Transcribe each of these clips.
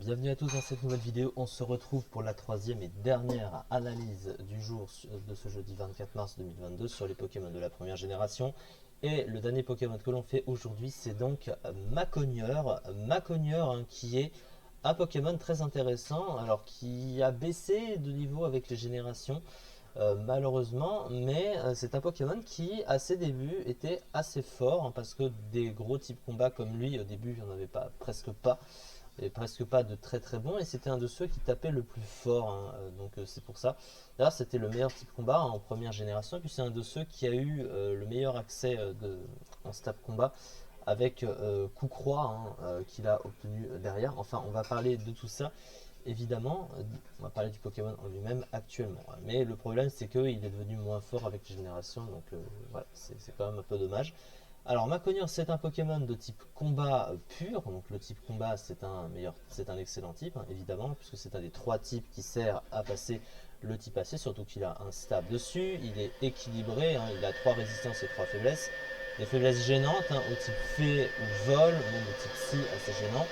Bienvenue à tous dans cette nouvelle vidéo. On se retrouve pour la troisième et dernière analyse du jour de ce jeudi 24 mars 2022 sur les Pokémon de la première génération. Et le dernier Pokémon que l'on fait aujourd'hui, c'est donc Macogneur. Macogneur, qui est un Pokémon très intéressant, alors qui a baissé de niveau avec les générations. Malheureusement, mais c'est un Pokémon qui à ses débuts était assez fort, parce que des gros types combat comme lui au début il n'y en avait pas, presque pas de très très bons, et c'était un de ceux qui tapait le plus fort, donc c'est pour ça. D'ailleurs c'était le meilleur type combat, en première génération, et puis c'est un de ceux qui a eu le meilleur accès en stab combat avec coup croix, qu'il a obtenu derrière. Enfin, on va parler de tout ça évidemment. On va parler du Pokémon en lui-même actuellement, mais le problème c'est qu'il est devenu moins fort avec les générations, donc voilà, c'est quand même un peu dommage. Alors Macognure, c'est un Pokémon de type combat pur, donc le type combat c'est un excellent type, évidemment, puisque c'est un des trois types qui sert à passer le type AC, surtout qu'il a un stab dessus, il est équilibré, il a trois résistances et trois faiblesses. Des faiblesses gênantes, au type fée ou vol, même le type psy assez gênant.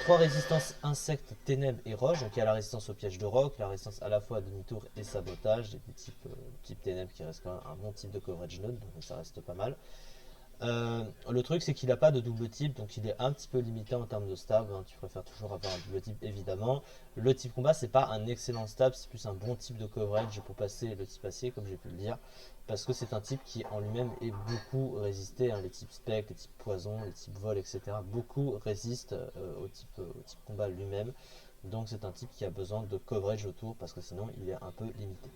Trois résistances insectes, ténèbres et roches, donc il y a la résistance au piège de roc, la résistance à la fois à demi-tour et sabotage, et des type ténèbres qui reste quand même un bon type de coverage node, donc ça reste pas mal. Le truc c'est qu'il n'a pas de double type, donc il est un petit peu limité en termes de stab, tu préfères toujours avoir un double type évidemment. Le type combat c'est pas un excellent stab, c'est plus un bon type de coverage pour passer le type acier comme j'ai pu le dire, parce que c'est un type qui en lui-même est beaucoup résisté, les types spec, les types poison, les types vol, etc. Beaucoup résistent au type combat lui-même, donc c'est un type qui a besoin de coverage autour parce que sinon il est un peu limité.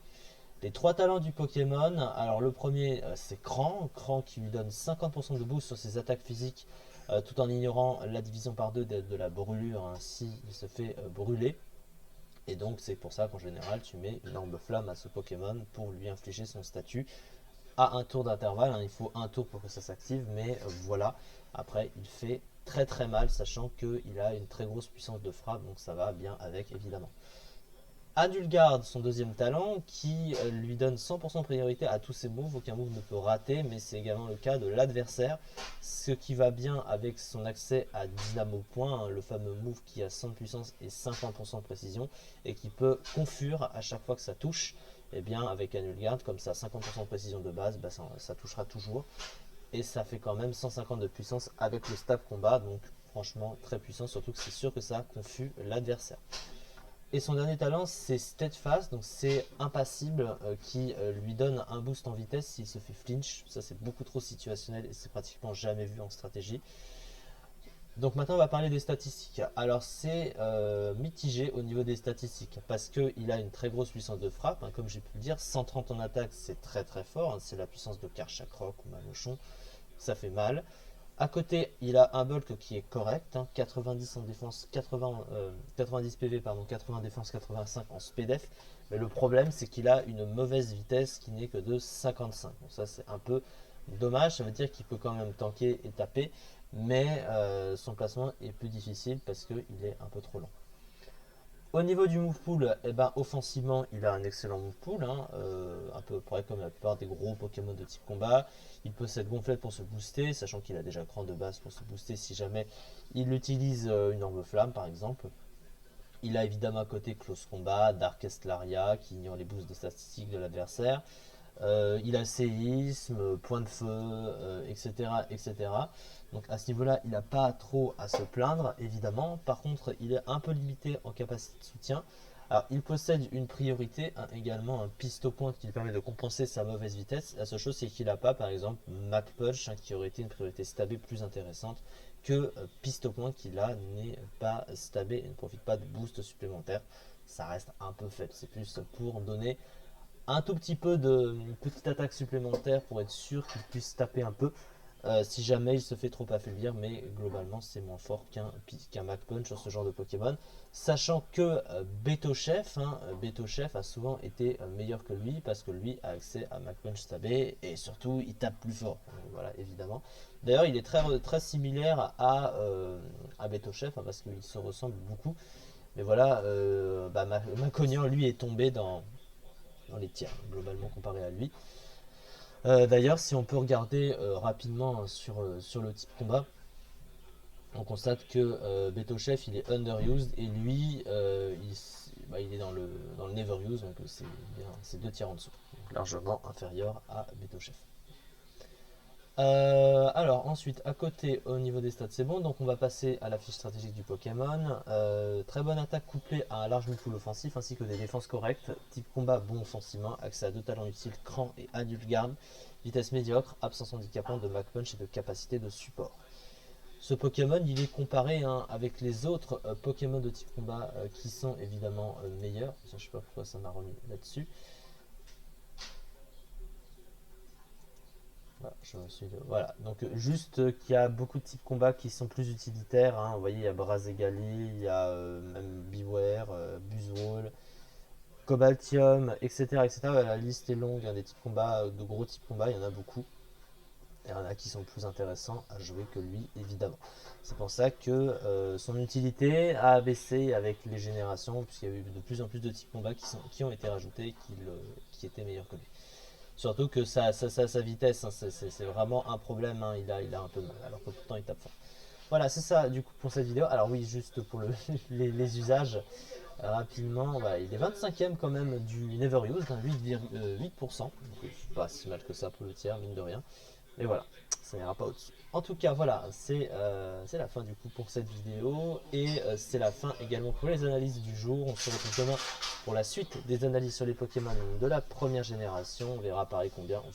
Les trois talents du Pokémon, alors le premier c'est Cran qui lui donne 50% de boost sur ses attaques physiques, tout en ignorant la division par deux de la brûlure, si il se fait brûler. Et donc c'est pour ça qu'en général tu mets une orbe flamme à ce Pokémon pour lui infliger son statut à un tour d'intervalle, il faut un tour pour que ça s'active, mais voilà, après il fait très très mal, sachant qu'il a une très grosse puissance de frappe, donc ça va bien avec évidemment. Adulgard, son deuxième talent, qui lui donne 100% priorité à tous ses moves, aucun move ne peut rater, mais c'est également le cas de l'adversaire, ce qui va bien avec son accès à Dynamo Point, le fameux move qui a 100 de puissance et 50% de précision, et qui peut confure à chaque fois que ça touche. Et bien avec Adulgard, comme ça 50% de précision de base, ça touchera toujours, et ça fait quand même 150 de puissance avec le stab combat, donc franchement très puissant, surtout que c'est sûr que ça confuse l'adversaire. Et son dernier talent c'est Steadfast, donc c'est impassible, qui lui donne un boost en vitesse s'il se fait flinch. Ça c'est beaucoup trop situationnel et c'est pratiquement jamais vu en stratégie. Donc maintenant on va parler des statistiques. Alors c'est mitigé au niveau des statistiques parce qu'il a une très grosse puissance de frappe, comme j'ai pu le dire. 130 en attaque c'est très très fort, c'est la puissance de Karchakroc ou Malochon, ça fait mal. À côté, il a un bulk qui est correct, 90 en défense, 90 PV, pardon, 80 défense, 85 en SPDF. Mais le problème, c'est qu'il a une mauvaise vitesse qui n'est que de 55. Donc ça, c'est un peu dommage. Ça veut dire qu'il peut quand même tanker et taper, mais son placement est plus difficile parce qu'il est un peu trop lent. Au niveau du move pool, offensivement, il a un excellent move pool, un peu près comme la plupart des gros Pokémon de type combat. Il possède Gonflette pour se booster, sachant qu'il a déjà Cran de base pour se booster si jamais il utilise une Orbe Flamme par exemple. Il a évidemment à côté Close Combat, Darkest Laria qui ignore les boosts de statistiques de l'adversaire. Il a séisme, point de feu, etc., etc. Donc à ce niveau-là, il n'a pas trop à se plaindre, évidemment. Par contre, il est un peu limité en capacité de soutien. Alors, il possède une priorité, également un pistopoint qui lui permet de compenser sa mauvaise vitesse. La seule chose, c'est qu'il n'a pas, par exemple, Mac Punch, qui aurait été une priorité stabée plus intéressante que pistopoint qui là n'est pas stabé et ne profite pas de boost supplémentaire. Ça reste un peu faible. C'est plus pour donner un tout petit peu de une petite attaque supplémentaire pour être sûr qu'il puisse taper un peu si jamais il se fait trop affaiblir, mais globalement c'est moins fort qu'un Mac Punch sur ce genre de Pokémon, sachant que Beto Chef a souvent été meilleur que lui parce que lui a accès à Mac Punch stabé et surtout il tape plus fort. Donc, voilà, évidemment. D'ailleurs il est très similaire à Beto Chef, parce qu'ils se ressemblent beaucoup, mais voilà, Macognan lui est tombé dans les tiers, globalement comparé à lui. D'ailleurs, si on peut regarder rapidement sur le type combat, on constate que Betochef il est underused et lui il est dans le never use, donc c'est 2 tiers en dessous, donc largement inférieur à Betochef. Alors ensuite à côté au niveau des stats c'est bon, donc on va passer à la fiche stratégique du Pokémon. Très bonne attaque couplée à un large pool offensif ainsi que des défenses correctes, type combat bon offensivement, accès à 2 talents utiles, cran et adulte garde, vitesse médiocre, absence handicapante de Mach Punch et de capacité de support. Ce Pokémon il est comparé avec les autres Pokémon de type combat qui sont évidemment meilleurs. Je sais pas pourquoi ça m'a remis là-dessus. Voilà, donc juste qu'il y a beaucoup de types combats qui sont plus utilitaires, hein. Vous voyez, il y a Brazegali, il y a même Beware, Buzzwole, Cobaltium, etc., etc. La liste est longue, hein, des types combats, de gros types combats, il y en a beaucoup. Il y en a qui sont plus intéressants à jouer que lui, évidemment. C'est pour ça que son utilité a baissé avec les générations, puisqu'il y a eu de plus en plus de types combats qui ont été rajoutés et qui étaient meilleurs que lui. Surtout que sa vitesse, hein, c'est vraiment un problème, hein, il a un peu mal, alors que pourtant il tape fort. Voilà, c'est ça du coup pour cette vidéo. Alors oui, juste pour les usages, rapidement, bah, il est 25ème quand même du Never Used, hein, 8%, donc c'est pas si mal que ça pour le tiers, mine de rien. Et voilà, ça n'ira pas au-dessus. En tout cas, voilà, c'est la fin du coup pour cette vidéo. Et c'est la fin également pour les analyses du jour. On se retrouve demain pour la suite des analyses sur les Pokémon de la première génération. On verra pareil combien on